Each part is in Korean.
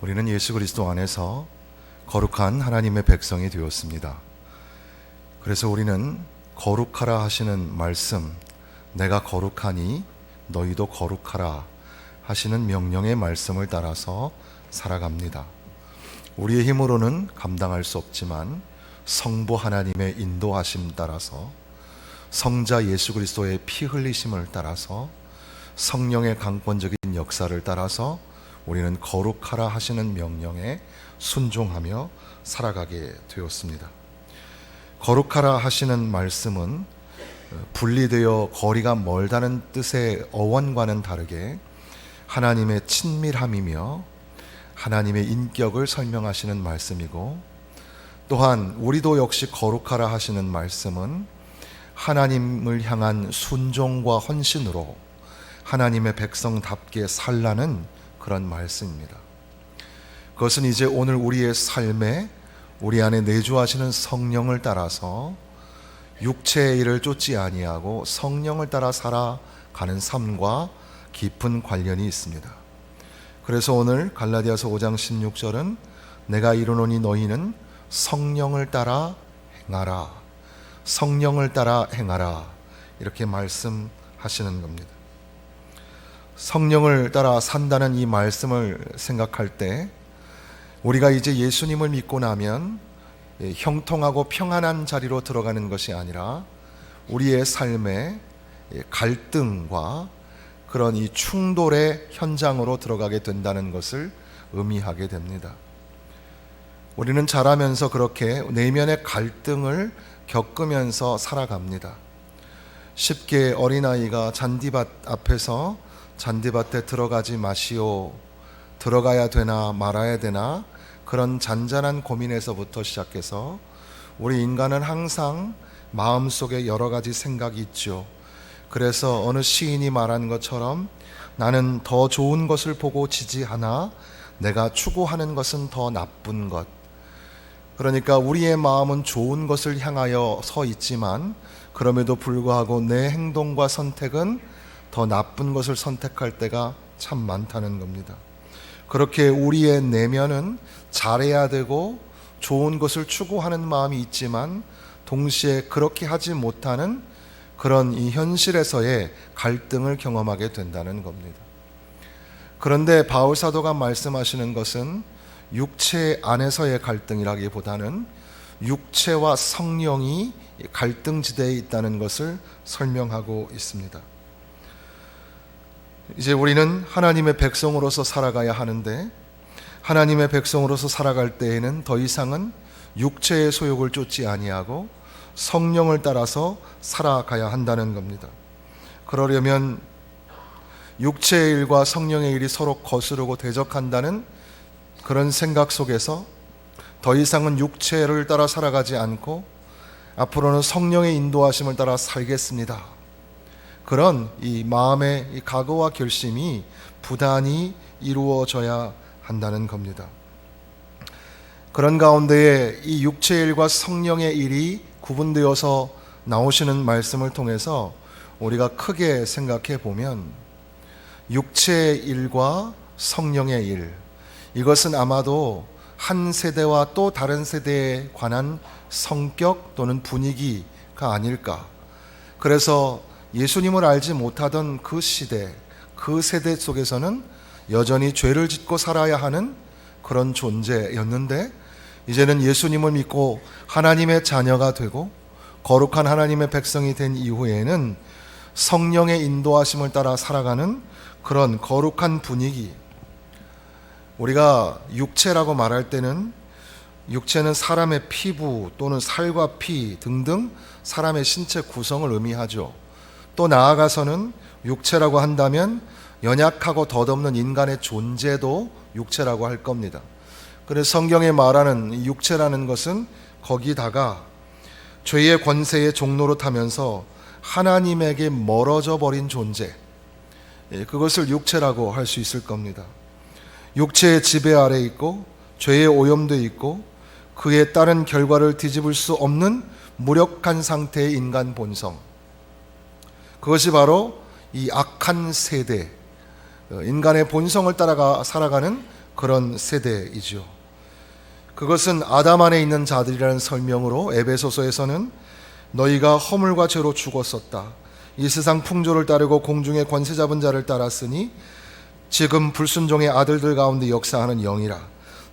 우리는 예수 그리스도 안에서 거룩한 하나님의 백성이 되었습니다. 그래서 우리는 거룩하라 하시는 말씀, 내가 거룩하니 너희도 거룩하라 하시는 명령의 말씀을 따라서 살아갑니다. 우리의 힘으로는 감당할 수 없지만 성부 하나님의 인도하심 따라서, 성자 예수 그리스도의 피 흘리심을 따라서, 성령의 강권적인 역사를 따라서 우리는 거룩하라 하시는 명령에 순종하며 살아가게 되었습니다. 거룩하라 하시는 말씀은 분리되어 거리가 멀다는 뜻의 어원과는 다르게 하나님의 친밀함이며 하나님의 인격을 설명하시는 말씀이고, 또한 우리도 역시 거룩하라 하시는 말씀은 하나님을 향한 순종과 헌신으로 하나님의 백성답게 살라는 그런 말씀입니다. 그것은 이제 오늘 우리의 삶에 우리 안에 내주하시는 성령을 따라서 육체의 일을 쫓지 아니하고 성령을 따라 살아가는 삶과 깊은 관련이 있습니다. 그래서 오늘 갈라디아서 5장 16절은 내가 이르노니 너희는 성령을 따라 행하라, 성령을 따라 행하라, 이렇게 말씀하시는 겁니다. 성령을 따라 산다는 이 말씀을 생각할 때 우리가 이제 예수님을 믿고 나면 형통하고 평안한 자리로 들어가는 것이 아니라 우리의 삶에 갈등과 그런 이 충돌의 현장으로 들어가게 된다는 것을 의미하게 됩니다. 우리는 자라면서 그렇게 내면의 갈등을 겪으면서 살아갑니다. 쉽게 어린아이가 잔디밭 앞에서 잔디밭에 들어가지 마시오, 들어가야 되나 말아야 되나, 그런 잔잔한 고민에서부터 시작해서 우리 인간은 항상 마음속에 여러 가지 생각이 있죠. 그래서 어느 시인이 말한 것처럼 나는 더 좋은 것을 보고 지지하나 내가 추구하는 것은 더 나쁜 것. 그러니까 우리의 마음은 좋은 것을 향하여 서 있지만 그럼에도 불구하고 내 행동과 선택은 더 나쁜 것을 선택할 때가 참 많다는 겁니다. 그렇게 우리의 내면은 잘해야 되고 좋은 것을 추구하는 마음이 있지만 동시에 그렇게 하지 못하는 그런 이 현실에서의 갈등을 경험하게 된다는 겁니다. 그런데 바울 사도가 말씀하시는 것은 육체 안에서의 갈등이라기보다는 육체와 성령이 갈등지대에 있다는 것을 설명하고 있습니다. 이제 우리는 하나님의 백성으로서 살아가야 하는데, 하나님의 백성으로서 살아갈 때에는 더 이상은 육체의 소욕을 쫓지 아니하고 성령을 따라서 살아가야 한다는 겁니다. 그러려면 육체의 일과 성령의 일이 서로 거스르고 대적한다는 그런 생각 속에서 더 이상은 육체를 따라 살아가지 않고 앞으로는 성령의 인도하심을 따라 살겠습니다, 그런 이 마음의 이 각오와 결심이 부단히 이루어져야 한다는 겁니다. 그런 가운데에 이 육체의 일과 성령의 일이 구분되어서 나오시는 말씀을 통해서 우리가 크게 생각해 보면 육체의 일과 성령의 일, 이것은 아마도 한 세대와 또 다른 세대에 관한 성격 또는 분위기가 아닐까. 그래서 예수님을 알지 못하던 그 시대, 그 세대 속에서는 여전히 죄를 짓고 살아야 하는 그런 존재였는데, 이제는 예수님을 믿고 하나님의 자녀가 되고 거룩한 하나님의 백성이 된 이후에는 성령의 인도하심을 따라 살아가는 그런 거룩한 분위기. 우리가 육체라고 말할 때는 육체는 사람의 피부 또는 살과 피 등등 사람의 신체 구성을 의미하죠. 또 나아가서는 육체라고 한다면 연약하고 덧없는 인간의 존재도 육체라고 할 겁니다. 그래서 성경에 말하는 육체라는 것은 거기다가 죄의 권세의 종로로 타면서 하나님에게 멀어져 버린 존재, 그것을 육체라고 할 수 있을 겁니다. 육체의 지배 아래 있고 죄의 오염돼 있고 그에 따른 결과를 뒤집을 수 없는 무력한 상태의 인간 본성, 그것이 바로 이 악한 세대, 인간의 본성을 따라가 살아가는 그런 세대이죠. 그것은 아담 안에 있는 자들이라는 설명으로 에베소서에서는 너희가 허물과 죄로 죽었었다. 이 세상 풍조를 따르고 공중의 권세 잡은 자를 따랐으니 지금 불순종의 아들들 가운데 역사하는 영이라.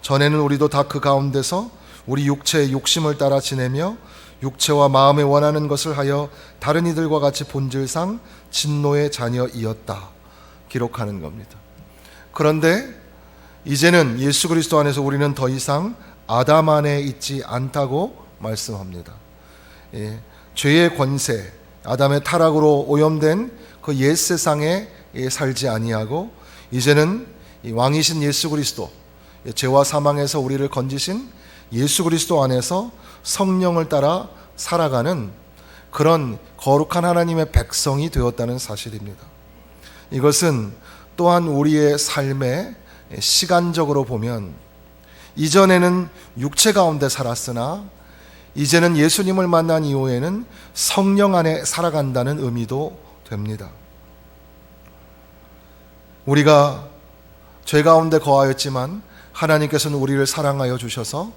전에는 우리도 다 그 가운데서 우리 육체의 욕심을 따라 지내며 육체와 마음에 원하는 것을 하여 다른 이들과 같이 본질상 진노의 자녀이었다. 기록하는 겁니다. 그런데 이제는 예수 그리스도 안에서 우리는 더 이상 아담 안에 있지 않다고 말씀합니다. 죄의 권세, 아담의 타락으로 오염된 그 옛 세상에 살지 아니하고 이제는 왕이신 예수 그리스도, 죄와 사망에서 우리를 건지신 예수 그리스도 안에서 성령을 따라 살아가는 그런 거룩한 하나님의 백성이 되었다는 사실입니다. 이것은 또한 우리의 삶에 시간적으로 보면 이전에는 육체 가운데 살았으나 이제는 예수님을 만난 이후에는 성령 안에 살아간다는 의미도 됩니다. 우리가 죄 가운데 거하였지만 하나님께서는 우리를 사랑하여 주셔서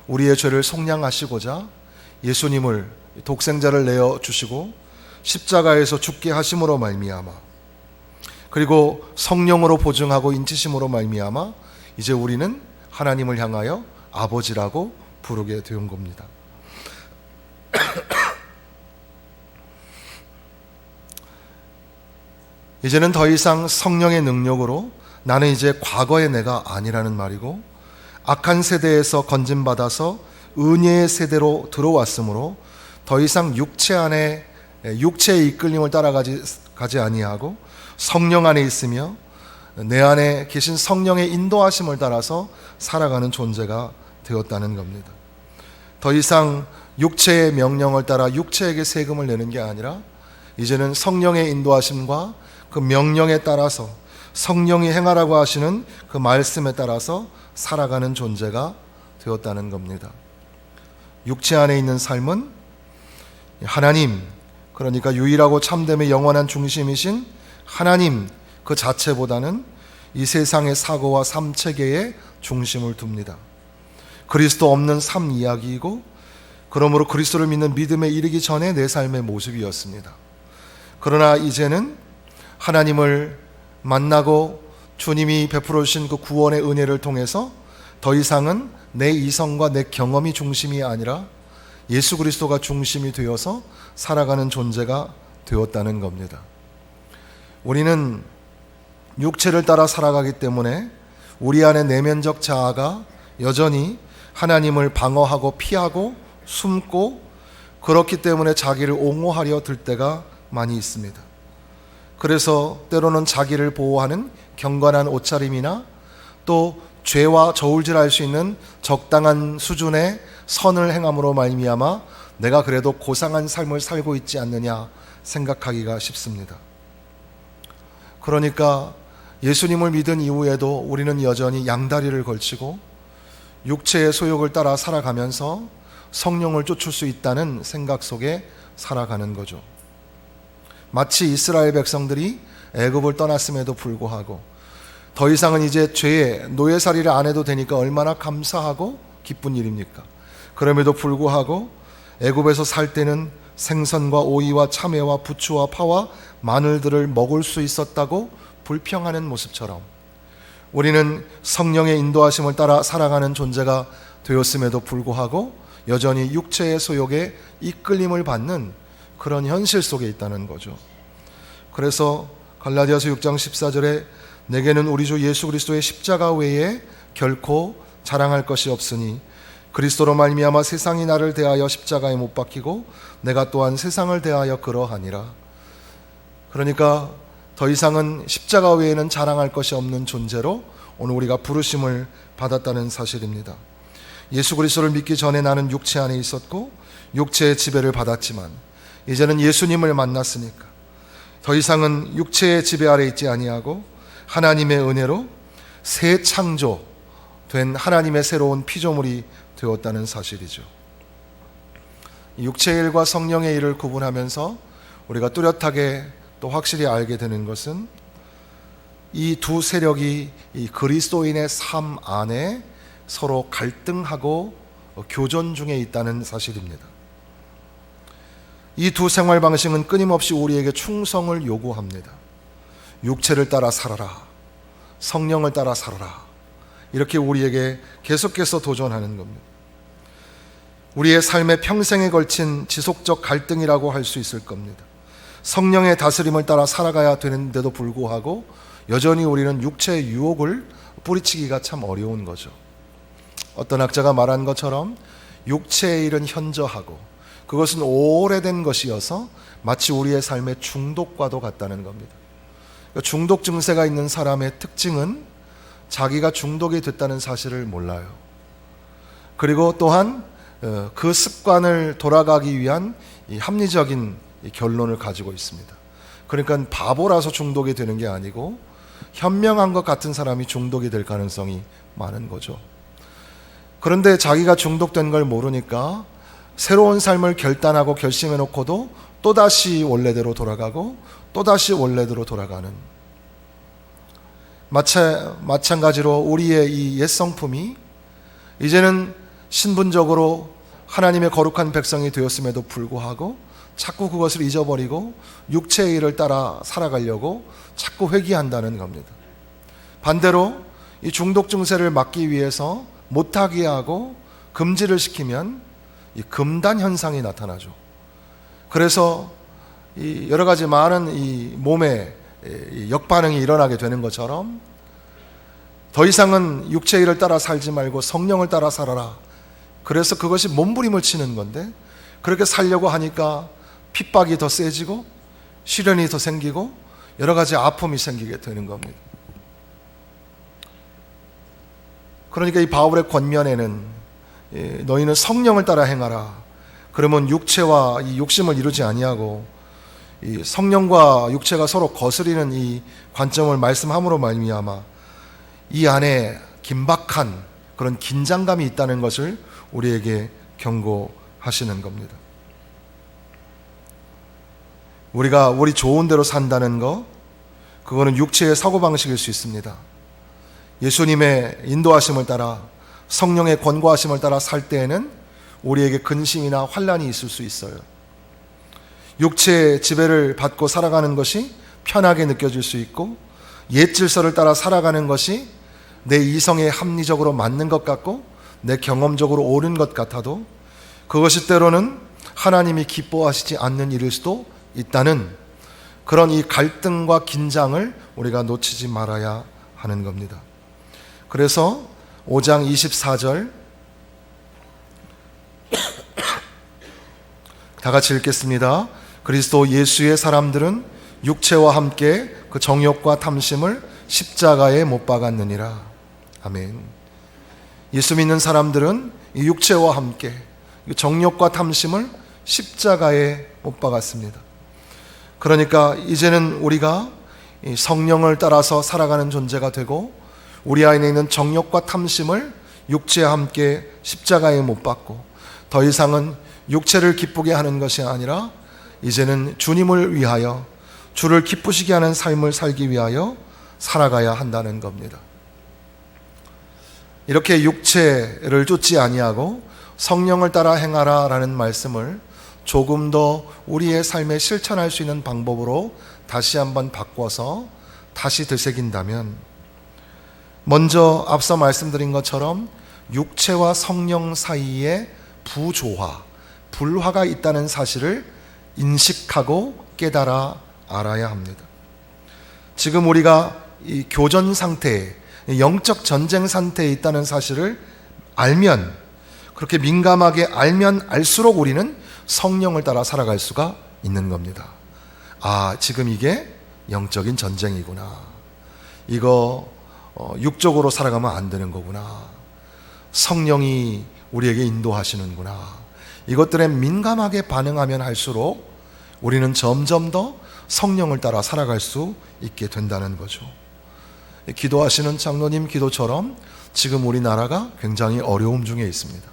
우리의 죄를 속량하시고자 예수님을 독생자를 내어 주시고 십자가에서 죽게 하심으로 말미암아 그리고 성령으로 보증하고 인치심으로 말미암아 이제 우리는 하나님을 향하여 아버지라고 부르게 된 겁니다. 이제는 더 이상 성령의 능력으로 나는 이제 과거의 내가 아니라는 말이고 악한 세대에서 건진받아서 은혜의 세대로 들어왔으므로 더 이상 육체 안에 육체의 이끌림을 따라가지 아니하고 성령 안에 있으며 내 안에 계신 성령의 인도하심을 따라서 살아가는 존재가 되었다는 겁니다. 더 이상 육체의 명령을 따라 육체에게 세금을 내는 게 아니라 이제는 성령의 인도하심과 그 명령에 따라서 성령이 행하라고 하시는 그 말씀에 따라서 살아가는 존재가 되었다는 겁니다. 육체 안에 있는 삶은 하나님, 그러니까 유일하고 참됨의 영원한 중심이신 하나님 그 자체보다는 이 세상의 사고와 삶 체계에 중심을 둡니다. 그리스도 없는 삶 이야기이고 그러므로 그리스도를 믿는 믿음에 이르기 전에 내 삶의 모습이었습니다. 그러나 이제는 하나님을 만나고 주님이 베풀어 주신 그 구원의 은혜를 통해서 더 이상은 내 이성과 내 경험이 중심이 아니라 예수 그리스도가 중심이 되어서 살아가는 존재가 되었다는 겁니다. 우리는 육체를 따라 살아가기 때문에 우리 안의 내면적 자아가 여전히 하나님을 방어하고 피하고 숨고 그렇기 때문에 자기를 옹호하려 들 때가 많이 있습니다. 그래서 때로는 자기를 보호하는 경건한 옷차림이나 또 죄와 저울질할 수 있는 적당한 수준의 선을 행함으로 말미암아 내가 그래도 고상한 삶을 살고 있지 않느냐 생각하기가 쉽습니다. 그러니까 예수님을 믿은 이후에도 우리는 여전히 양다리를 걸치고 육체의 소욕을 따라 살아가면서 성령을 쫓을 수 있다는 생각 속에 살아가는 거죠. 마치 이스라엘 백성들이 애굽을 떠났음에도 불구하고 더 이상은 이제 죄의 노예살이를 안 해도 되니까 얼마나 감사하고 기쁜 일입니까? 그럼에도 불구하고 애굽에서 살 때는 생선과 오이와 참외와 부추와 파와 마늘들을 먹을 수 있었다고 불평하는 모습처럼 우리는 성령의 인도하심을 따라 살아가는 존재가 되었음에도 불구하고 여전히 육체의 소욕에 이끌림을 받는 그런 현실 속에 있다는 거죠. 그래서 갈라디아서 6장 14절에 내게는 우리 주 예수 그리스도의 십자가 외에 결코 자랑할 것이 없으니 그리스도로 말미암아 세상이 나를 대하여 십자가에 못 박히고 내가 또한 세상을 대하여 그러하니라. 그러니까 더 이상은 십자가 외에는 자랑할 것이 없는 존재로 오늘 우리가 부르심을 받았다는 사실입니다. 예수 그리스도를 믿기 전에 나는 육체 안에 있었고 육체의 지배를 받았지만 이제는 예수님을 만났으니까 더 이상은 육체의 지배 아래 있지 아니하고 하나님의 은혜로 새 창조된 하나님의 새로운 피조물이 되었다는 사실이죠. 육체의 일과 성령의 일을 구분하면서 우리가 뚜렷하게 또 확실히 알게 되는 것은 이 두 세력이 이 그리스도인의 삶 안에 서로 갈등하고 교전 중에 있다는 사실입니다. 이 두 생활 방식은 끊임없이 우리에게 충성을 요구합니다. 육체를 따라 살아라, 성령을 따라 살아라, 이렇게 우리에게 계속해서 도전하는 겁니다. 우리의 삶의 평생에 걸친 지속적 갈등이라고 할 수 있을 겁니다. 성령의 다스림을 따라 살아가야 되는데도 불구하고 여전히 우리는 육체의 유혹을 뿌리치기가 참 어려운 거죠. 어떤 학자가 말한 것처럼 육체의 일은 현저하고 그것은 오래된 것이어서 마치 우리의 삶의 중독과도 같다는 겁니다. 중독 증세가 있는 사람의 특징은 자기가 중독이 됐다는 사실을 몰라요. 그리고 또한 그 습관을 돌아가기 위한 이 합리적인 결론을 가지고 있습니다. 그러니까 바보라서 중독이 되는 게 아니고 현명한 것 같은 사람이 중독이 될 가능성이 많은 거죠. 그런데 자기가 중독된 걸 모르니까 새로운 삶을 결단하고 결심해 놓고도 또다시 원래대로 돌아가고 또다시 원래대로 돌아가는, 마찬가지로 우리의 이 옛 성품이 이제는 신분적으로 하나님의 거룩한 백성이 되었음에도 불구하고 자꾸 그것을 잊어버리고 육체의 일을 따라 살아가려고 자꾸 회귀한다는 겁니다. 반대로 이 중독 증세를 막기 위해서 못하게 하고 금지를 시키면 이 금단 현상이 나타나죠. 그래서 이 여러 가지 많은 이 몸에 역반응이 일어나게 되는 것처럼 더 이상은 육체의 일을 따라 살지 말고 성령을 따라 살아라. 그래서 그것이 몸부림을 치는 건데, 그렇게 살려고 하니까 핍박이 더 세지고 시련이 더 생기고 여러 가지 아픔이 생기게 되는 겁니다. 그러니까 이 바울의 권면에는 너희는 성령을 따라 행하라. 그러면 육체와 이 욕심을 이루지 아니하고, 이 성령과 육체가 서로 거스리는 이 관점을 말씀함으로 말미암아 이 안에 긴박한 그런 긴장감이 있다는 것을 우리에게 경고하시는 겁니다. 우리가 우리 좋은 대로 산다는 거, 그거는 육체의 사고방식일 수 있습니다. 예수님의 인도하심을 따라, 성령의 권고하심을 따라 살 때에는 우리에게 근심이나 환난이 있을 수 있어요. 육체의 지배를 받고 살아가는 것이 편하게 느껴질 수 있고, 옛 질서를 따라 살아가는 것이 내 이성에 합리적으로 맞는 것 같고 내 경험적으로 옳은 것 같아도 그것이 때로는 하나님이 기뻐하시지 않는 일일 수도 있다는 그런 이 갈등과 긴장을 우리가 놓치지 말아야 하는 겁니다. 그래서 5장 24절 다 같이 읽겠습니다. 그리스도 예수의 사람들은 육체와 함께 그 정욕과 탐심을 십자가에 못 박았느니라. 아멘. 예수 믿는 사람들은 이 육체와 함께 정욕과 탐심을 십자가에 못 박았습니다. 그러니까 이제는 우리가 성령을 따라서 살아가는 존재가 되고, 우리 안에 있는 정욕과 탐심을 육체와 함께 십자가에 못 박고 더 이상은 육체를 기쁘게 하는 것이 아니라 이제는 주님을 위하여, 주를 기쁘시게 하는 삶을 살기 위하여 살아가야 한다는 겁니다. 이렇게 육체를 쫓지 아니하고 성령을 따라 행하라 라는 말씀을 조금 더 우리의 삶에 실천할 수 있는 방법으로 다시 한번 바꿔서 다시 되새긴다면, 먼저 앞서 말씀드린 것처럼 육체와 성령 사이에 부조화, 불화가 있다는 사실을 인식하고 깨달아 알아야 합니다. 지금 우리가 이 교전 상태에, 영적 전쟁 상태에 있다는 사실을 알면, 그렇게 민감하게 알면 알수록 우리는 성령을 따라 살아갈 수가 있는 겁니다. 아, 지금 이게 영적인 전쟁이구나. 이거 육적으로 살아가면 안 되는 거구나. 성령이 우리에게 인도하시는구나. 이것들에 민감하게 반응하면 할수록 우리는 점점 더 성령을 따라 살아갈 수 있게 된다는 거죠. 기도하시는 장로님 기도처럼 지금 우리나라가 굉장히 어려움 중에 있습니다.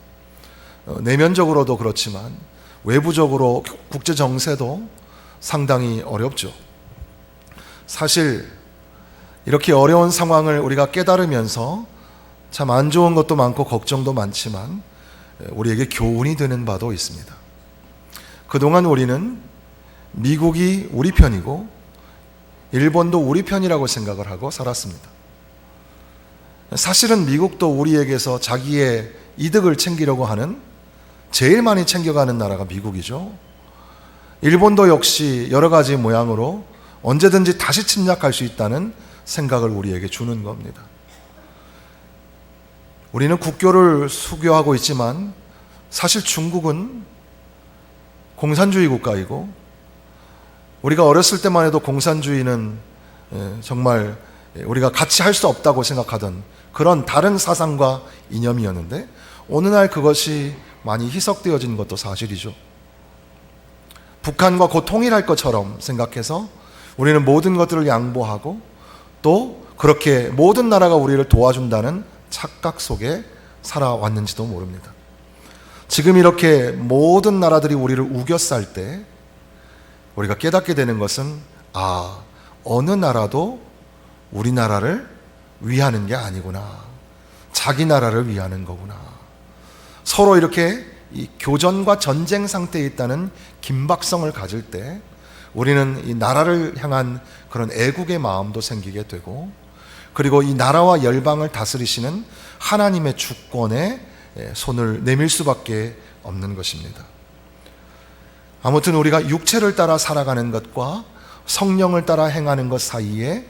내면적으로도 그렇지만 외부적으로 국제 정세도 상당히 어렵죠. 사실 이렇게 어려운 상황을 우리가 깨달으면서 참 안 좋은 것도 많고 걱정도 많지만 우리에게 교훈이 되는 바도 있습니다. 그동안 우리는 미국이 우리 편이고 일본도 우리 편이라고 생각을 하고 살았습니다. 사실은 미국도 우리에게서 자기의 이득을 챙기려고 하는, 제일 많이 챙겨가는 나라가 미국이죠. 일본도 역시 여러 가지 모양으로 언제든지 다시 침략할 수 있다는 생각을 우리에게 주는 겁니다. 우리는 국교를 수교하고 있지만 사실 중국은 공산주의 국가이고, 우리가 어렸을 때만 해도 공산주의는 정말 우리가 같이 할 수 없다고 생각하던 그런 다른 사상과 이념이었는데, 오늘날 그것이 많이 희석되어진 것도 사실이죠. 북한과 곧 통일할 것처럼 생각해서 우리는 모든 것들을 양보하고 또 그렇게 모든 나라가 우리를 도와준다는 착각 속에 살아왔는지도 모릅니다. 지금 이렇게 모든 나라들이 우리를 우겨쌀 때 우리가 깨닫게 되는 것은, 어느 나라도 우리나라를 위하는 게 아니구나. 자기 나라를 위하는 거구나. 서로 이렇게 이 교전과 전쟁 상태에 있다는 긴박성을 가질 때 우리는 이 나라를 향한 그런 애국의 마음도 생기게 되고, 그리고 이 나라와 열방을 다스리시는 하나님의 주권에 손을 내밀 수밖에 없는 것입니다. 아무튼 우리가 육체를 따라 살아가는 것과 성령을 따라 행하는 것 사이에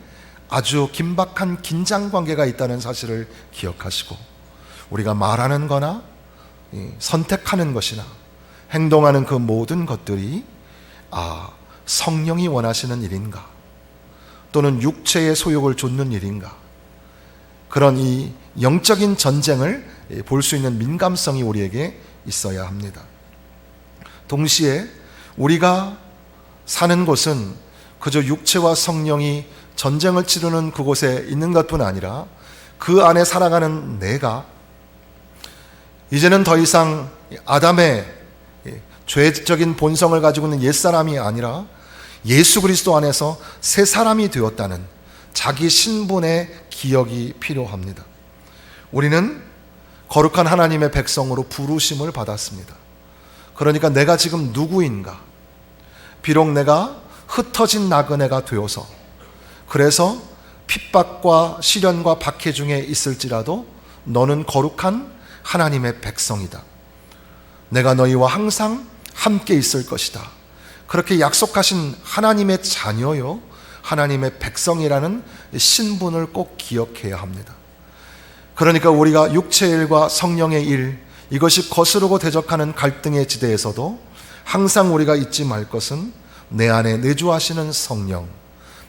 아주 긴박한 긴장 관계가 있다는 사실을 기억하시고, 우리가 말하는 거나 선택하는 것이나 행동하는 그 모든 것들이 성령이 원하시는 일인가, 또는 육체의 소욕을 좇는 일인가, 그런 이 영적인 전쟁을 볼 수 있는 민감성이 우리에게 있어야 합니다. 동시에 우리가 사는 곳은 그저 육체와 성령이 전쟁을 치르는 그곳에 있는 것뿐 아니라 그 안에 살아가는 내가 이제는 더 이상 아담의 죄적인 본성을 가지고 있는 옛사람이 아니라 예수 그리스도 안에서 새 사람이 되었다는 자기 신분의 기억이 필요합니다. 우리는 거룩한 하나님의 백성으로 부르심을 받았습니다. 그러니까 내가 지금 누구인가? 비록 내가 흩어진 나그네가 되어서, 그래서 핍박과 시련과 박해 중에 있을지라도 너는 거룩한 하나님의 백성이다. 내가 너희와 항상 함께 있을 것이다. 그렇게 약속하신 하나님의 자녀요, 하나님의 백성이라는 신분을 꼭 기억해야 합니다. 그러니까 우리가 육체의 일과 성령의 일, 이것이 거스르고 대적하는 갈등의 지대에서도 항상 우리가 잊지 말 것은 내 안에 내주하시는 성령,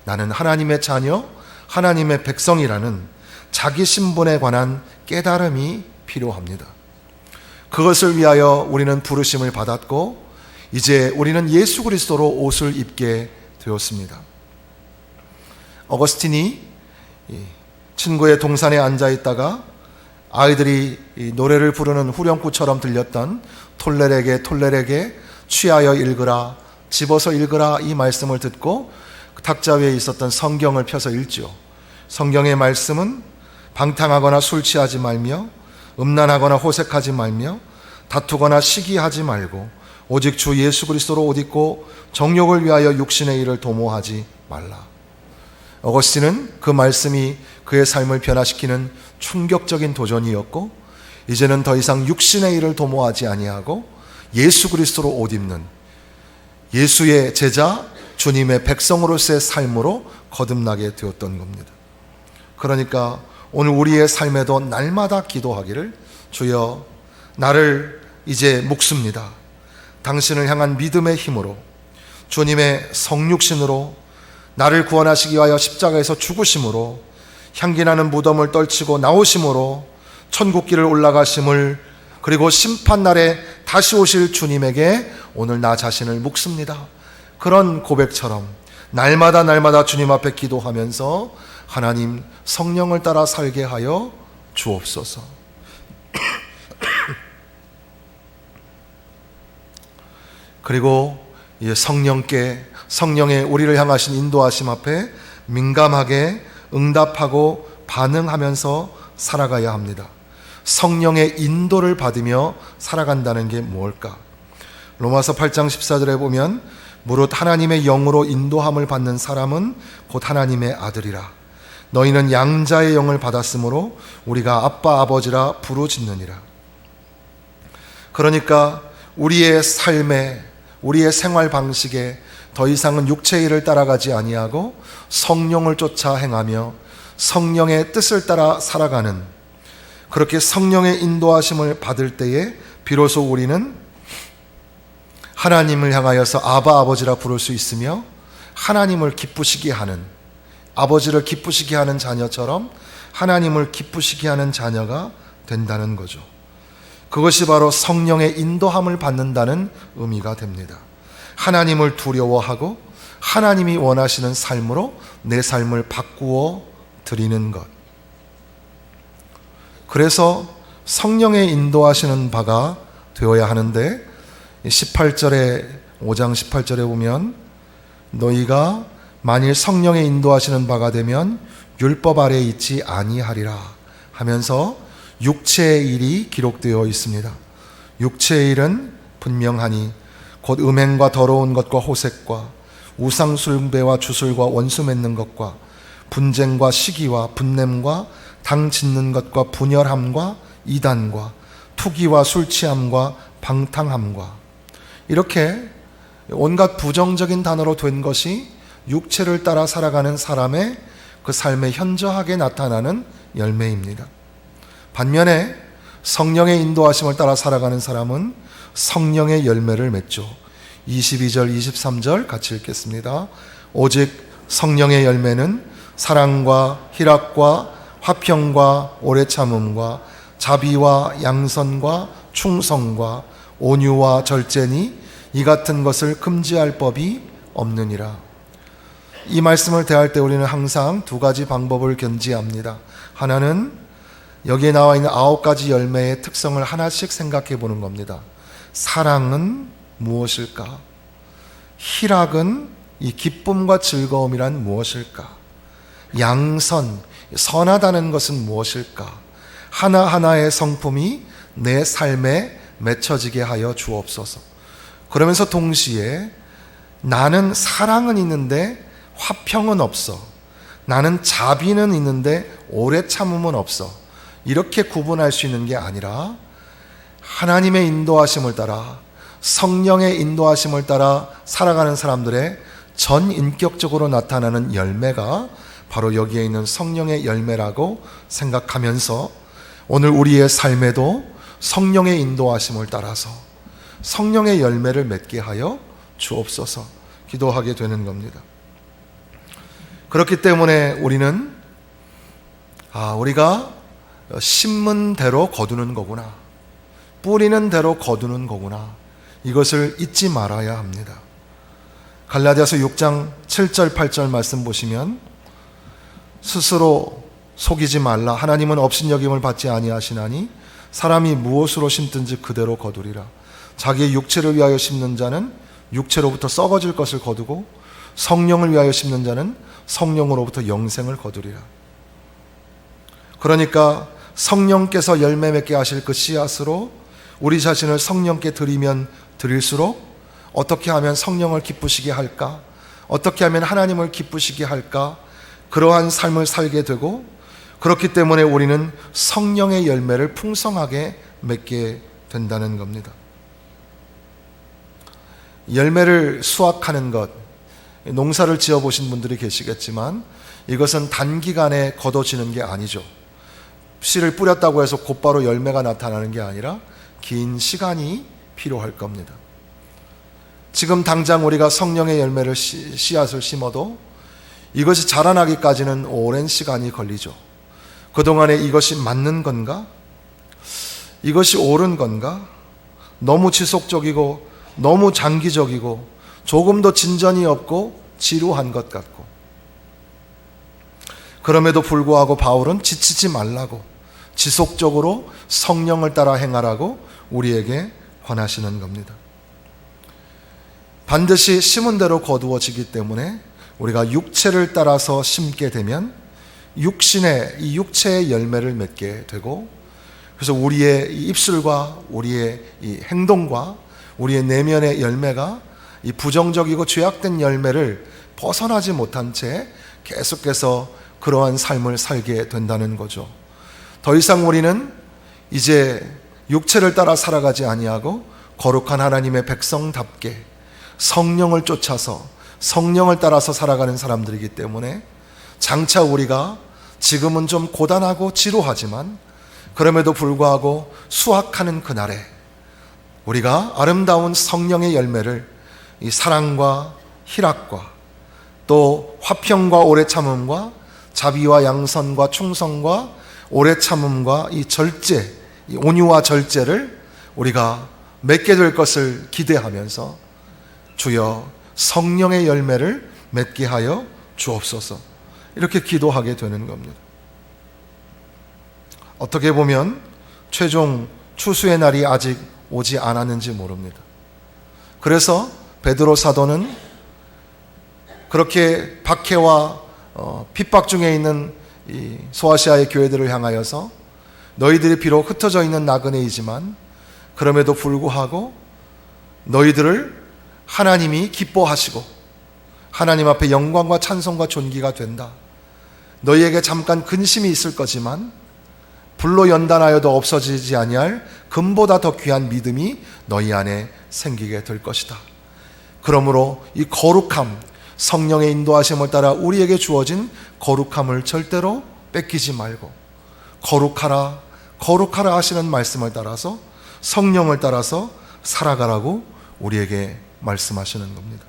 나는 하나님의 자녀, 하나님의 백성이라는 자기 신분에 관한 깨달음이 필요합니다. 그것을 위하여 우리는 부르심을 받았고, 이제 우리는 예수 그리스도로 옷을 입게 되었습니다. 어거스틴이 친구의 동산에 앉아 있다가 아이들이 노래를 부르는 후렴구처럼 들렸던 톨레레게 취하여 읽으라, 집어서 읽으라, 이 말씀을 듣고 탁자 위에 있었던 성경을 펴서 읽죠. 성경의 말씀은 방탕하거나 술 취하지 말며 음란하거나 호색하지 말며 다투거나 시기하지 말고 오직 주 예수 그리스도로 옷 입고 정욕을 위하여 육신의 일을 도모하지 말라. 어거스틴은 그 말씀이 그의 삶을 변화시키는 충격적인 도전이었고, 이제는 더 이상 육신의 일을 도모하지 아니하고 예수 그리스도로 옷 입는 예수의 제자, 주님의 백성으로서의 삶으로 거듭나게 되었던 겁니다. 그러니까 오늘 우리의 삶에도 날마다 기도하기를, 주여 나를 이제 묵습니다. 당신을 향한 믿음의 힘으로, 주님의 성육신으로, 나를 구원하시기 위하여 십자가에서 죽으심으로, 향기나는 무덤을 떨치고 나오심으로, 천국길을 올라가심을, 그리고 심판날에 다시 오실 주님에게 오늘 나 자신을 묵습니다. 그런 고백처럼 날마다 주님 앞에 기도하면서 하나님 성령을 따라 살게 하여 주옵소서. 그리고 성령의 우리를 향하신 인도하심 앞에 민감하게 응답하고 반응하면서 살아가야 합니다. 성령의 인도를 받으며 살아간다는 게 무엇일까? 로마서 8장 14절에 보면 무릇 하나님의 영으로 인도함을 받는 사람은 곧 하나님의 아들이라. 너희는 양자의 영을 받았으므로 우리가 아빠 아버지라 부르짖느니라. 그러니까 우리의 삶에, 우리의 생활 방식에 더 이상은 육체의 일을 따라가지 아니하고 성령을 쫓아 행하며 성령의 뜻을 따라 살아가는, 그렇게 성령의 인도하심을 받을 때에 비로소 우리는 하나님을 향하여서 아바 아버지라 부를 수 있으며 하나님을 기쁘시게 하는, 아버지를 기쁘시게 하는 자녀처럼 하나님을 기쁘시게 하는 자녀가 된다는 거죠. 그것이 바로 성령의 인도함을 받는다는 의미가 됩니다. 하나님을 두려워하고 하나님이 원하시는 삶으로 내 삶을 바꾸어 드리는 것. 그래서 성령의 인도하시는 바가 되어야 하는데 18절에 5장 18절에 보면 너희가 만일 성령의 인도하시는 바가 되면 율법 아래에 있지 아니하리라 하면서 육체의 일이 기록되어 있습니다. 육체의 일은 분명하니 곧 음행과 더러운 것과 호색과 우상 숭배와 주술과 원수 맺는 것과 분쟁과 시기와 분냄과 당 짓는 것과 분열함과 이단과 투기와 술 취함과 방탕함과, 이렇게 온갖 부정적인 단어로 된 것이 육체를 따라 살아가는 사람의 그 삶에 현저하게 나타나는 열매입니다. 반면에 성령의 인도하심을 따라 살아가는 사람은 성령의 열매를 맺죠. 22절 23절 같이 읽겠습니다. 오직 성령의 열매는 사랑과 희락과 화평과 오래 참음과 자비와 양선과 충성과 온유와 절제니 이 같은 것을 금지할 법이 없느니라. 이 말씀을 대할 때 우리는 항상 두 가지 방법을 견지합니다. 하나는 여기에 나와 있는 9가지 열매의 특성을 하나씩 생각해 보는 겁니다. 사랑은 무엇일까? 희락은 이 기쁨과 즐거움이란 무엇일까? 양선, 선하다는 것은 무엇일까? 하나하나의 성품이 내 삶에 맺혀지게 하여 주옵소서. 그러면서 동시에 나는 사랑은 있는데 화평은 없어, 나는 자비는 있는데 오래 참음은 없어, 이렇게 구분할 수 있는 게 아니라 하나님의 인도하심을 따라, 성령의 인도하심을 따라 살아가는 사람들의 전인격적으로 나타나는 열매가 바로 여기에 있는 성령의 열매라고 생각하면서 오늘 우리의 삶에도 성령의 인도하심을 따라서 성령의 열매를 맺게 하여 주옵소서 기도하게 되는 겁니다. 그렇기 때문에 우리는 우리가 심은 대로 거두는 거구나, 뿌리는 대로 거두는 거구나, 이것을 잊지 말아야 합니다. 갈라디아서 6장 7절 8절 말씀 보시면 스스로 속이지 말라. 하나님은 업신여김을 받지 아니하시나니 사람이 무엇으로 심든지 그대로 거두리라. 자기의 육체를 위하여 심는 자는 육체로부터 썩어질 것을 거두고 성령을 위하여 심는 자는 성령으로부터 영생을 거두리라. 그러니까 성령께서 열매 맺게 하실 그 씨앗으로 우리 자신을 성령께 드리면 드릴수록 어떻게 하면 성령을 기쁘시게 할까? 어떻게 하면 하나님을 기쁘시게 할까? 그러한 삶을 살게 되고, 그렇기 때문에 우리는 성령의 열매를 풍성하게 맺게 된다는 겁니다. 열매를 수확하는 것, 농사를 지어보신 분들이 계시겠지만 이것은 단기간에 거둬지는 게 아니죠. 씨를 뿌렸다고 해서 곧바로 열매가 나타나는 게 아니라 긴 시간이 필요할 겁니다. 지금 당장 우리가 성령의 열매를 씨앗을 심어도 이것이 자라나기까지는 오랜 시간이 걸리죠. 그동안에 이것이 맞는 건가? 이것이 옳은 건가? 너무 지속적이고 너무 장기적이고 조금도 진전이 없고 지루한 것 같고, 그럼에도 불구하고 바울은 지치지 말라고, 지속적으로 성령을 따라 행하라고 우리에게 권하시는 겁니다. 반드시 심은 대로 거두어지기 때문에 우리가 육체를 따라서 심게 되면 이 육체의 열매를 맺게 되고, 그래서 우리의 이 입술과 우리의 이 행동과 우리의 내면의 열매가 이 부정적이고 죄악된 열매를 벗어나지 못한 채 계속해서 그러한 삶을 살게 된다는 거죠. 더 이상 우리는 이제 육체를 따라 살아가지 아니하고 거룩한 하나님의 백성답게 성령을 쫓아서 성령을 따라서 살아가는 사람들이기 때문에, 장차 우리가 지금은 좀 고단하고 지루하지만 그럼에도 불구하고 수확하는 그날에 우리가 아름다운 성령의 열매를, 이 사랑과 희락과 또 화평과 오래 참음과 자비와 양선과 충성과 오래 참음과 이 절제, 이 온유와 절제를 우리가 맺게 될 것을 기대하면서 주여 성령의 열매를 맺게 하여 주옵소서, 이렇게 기도하게 되는 겁니다. 어떻게 보면 최종 추수의 날이 아직 오지 않았는지 모릅니다. 그래서 베드로 사도는 그렇게 박해와 핍박 중에 있는 이 소아시아의 교회들을 향하여서 너희들이 비록 흩어져 있는 나그네이지만 그럼에도 불구하고 너희들을 하나님이 기뻐하시고 하나님 앞에 영광과 찬송과 존귀가 된다. 너희에게 잠깐 근심이 있을 거지만 불로 연단하여도 없어지지 아니할 금보다 더 귀한 믿음이 너희 안에 생기게 될 것이다. 그러므로 이 거룩함, 성령의 인도하심을 따라 우리에게 주어진 거룩함을 절대로 뺏기지 말고 거룩하라, 거룩하라 하시는 말씀을 따라서 성령을 따라서 살아가라고 우리에게 말씀하시는 겁니다.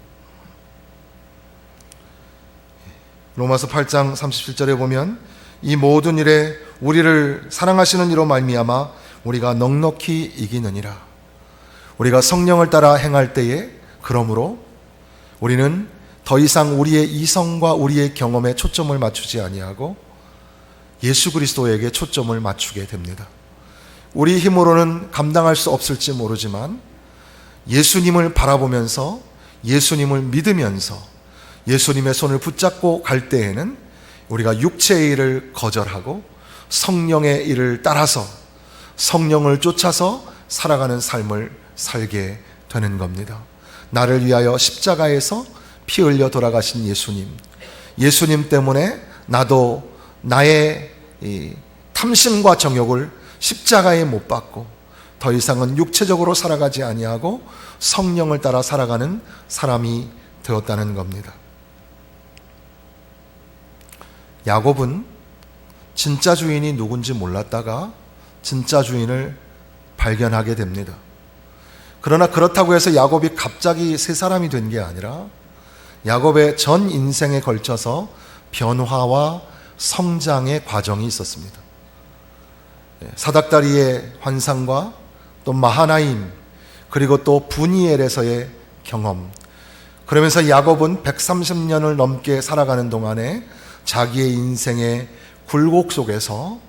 로마서 8장 37절에 보면 이 모든 일에 우리를 사랑하시는 이로 말미암아 우리가 넉넉히 이기느니라. 우리가 성령을 따라 행할 때에 그러므로 우리는 더 이상 우리의 이성과 우리의 경험에 초점을 맞추지 아니하고 예수 그리스도에게 초점을 맞추게 됩니다. 우리 힘으로는 감당할 수 없을지 모르지만 예수님을 바라보면서 예수님을 믿으면서 예수님의 손을 붙잡고 갈 때에는 우리가 육체의 일을 거절하고 성령의 일을 따라서 성령을 쫓아서 살아가는 삶을 살게 되는 겁니다. 나를 위하여 십자가에서 피 흘려 돌아가신 예수님 때문에 나도 나의 이 탐심과 정욕을 십자가에 못 박고 더 이상은 육체적으로 살아가지 아니하고 성령을 따라 살아가는 사람이 되었다는 겁니다. 야곱은 진짜 주인이 누군지 몰랐다가 진짜 주인을 발견하게 됩니다. 그러나 그렇다고 해서 야곱이 갑자기 새 사람이 된 게 아니라 야곱의 전 인생에 걸쳐서 변화와 성장의 과정이 있었습니다. 사닥다리의 환상과 또 마하나임 그리고 또 분이엘에서의 경험, 그러면서 야곱은 130년을 넘게 살아가는 동안에 자기의 인생의 굴곡 속에서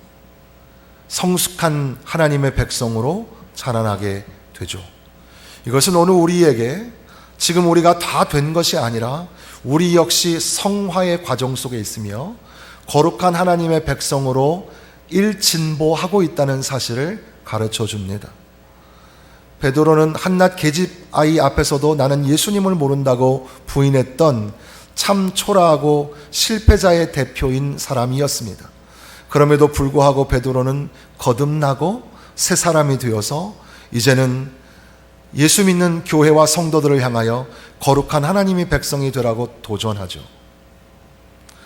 성숙한 하나님의 백성으로 자라나게 되죠. 이것은 오늘 우리에게 지금 우리가 다 된 것이 아니라 우리 역시 성화의 과정 속에 있으며 거룩한 하나님의 백성으로 일진보하고 있다는 사실을 가르쳐 줍니다. 베드로는 한낱 계집 아이 앞에서도 나는 예수님을 모른다고 부인했던 참 초라하고 실패자의 대표인 사람이었습니다. 그럼에도 불구하고 베드로는 거듭나고 새 사람이 되어서 이제는 예수 믿는 교회와 성도들을 향하여 거룩한 하나님의 백성이 되라고 도전하죠.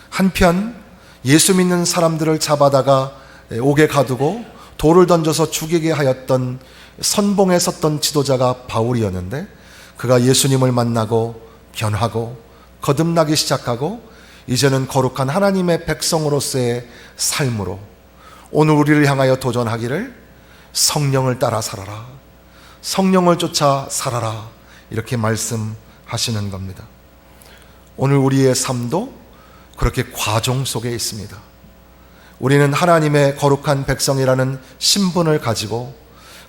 한편 예수 믿는 사람들을 잡아다가 옥에 가두고 돌을 던져서 죽이게 하였던 선봉에 섰던 지도자가 바울이었는데 그가 예수님을 만나고 변하고 거듭나기 시작하고 이제는 거룩한 하나님의 백성으로서의 삶으로 오늘 우리를 향하여 도전하기를 성령을 따라 살아라, 성령을 쫓아 살아라, 이렇게 말씀하시는 겁니다. 오늘 우리의 삶도 그렇게 과정 속에 있습니다. 우리는 하나님의 거룩한 백성이라는 신분을 가지고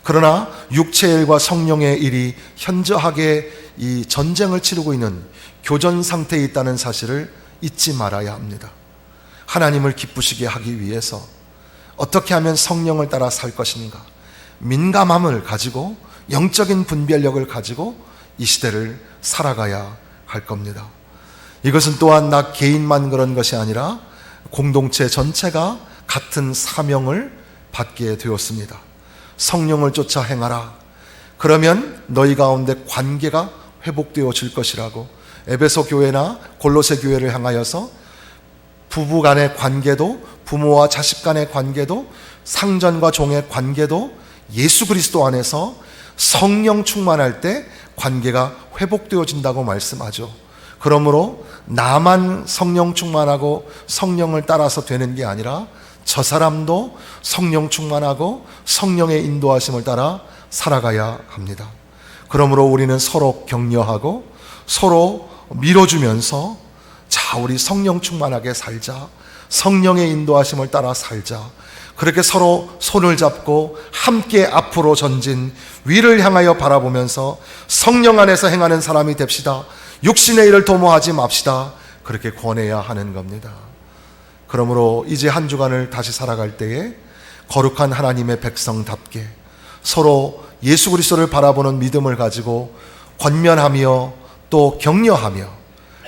그러나 육체의 일과 성령의 일이 현저하게 이 전쟁을 치르고 있는 교전 상태에 있다는 사실을 잊지 말아야 합니다. 하나님을 기쁘시게 하기 위해서 어떻게 하면 성령을 따라 살 것인가, 민감함을 가지고 영적인 분별력을 가지고 이 시대를 살아가야 할 겁니다. 이것은 또한 나 개인만 그런 것이 아니라 공동체 전체가 같은 사명을 받게 되었습니다. 성령을 쫓아 행하라. 그러면 너희 가운데 관계가 회복되어질 것이라고 에베소 교회나 골로새 교회를 향하여서 부부 간의 관계도, 부모와 자식 간의 관계도, 상전과 종의 관계도 예수 그리스도 안에서 성령 충만할 때 관계가 회복되어진다고 말씀하죠. 그러므로 나만 성령 충만하고 성령을 따라서 되는 게 아니라 저 사람도 성령 충만하고 성령의 인도하심을 따라 살아가야 합니다. 그러므로 우리는 서로 격려하고 서로 밀어주면서 자, 우리 성령 충만하게 살자. 성령의 인도하심을 따라 살자. 그렇게 서로 손을 잡고 함께 앞으로 전진, 위를 향하여 바라보면서 성령 안에서 행하는 사람이 됩시다. 육신의 일을 도모하지 맙시다. 그렇게 권해야 하는 겁니다. 그러므로 이제 한 주간을 다시 살아갈 때에 거룩한 하나님의 백성답게 서로 예수 그리스도를 바라보는 믿음을 가지고 권면하며 또 격려하며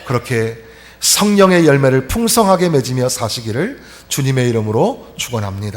그렇게 성령의 열매를 풍성하게 맺으며 사시기를 주님의 이름으로 축원합니다.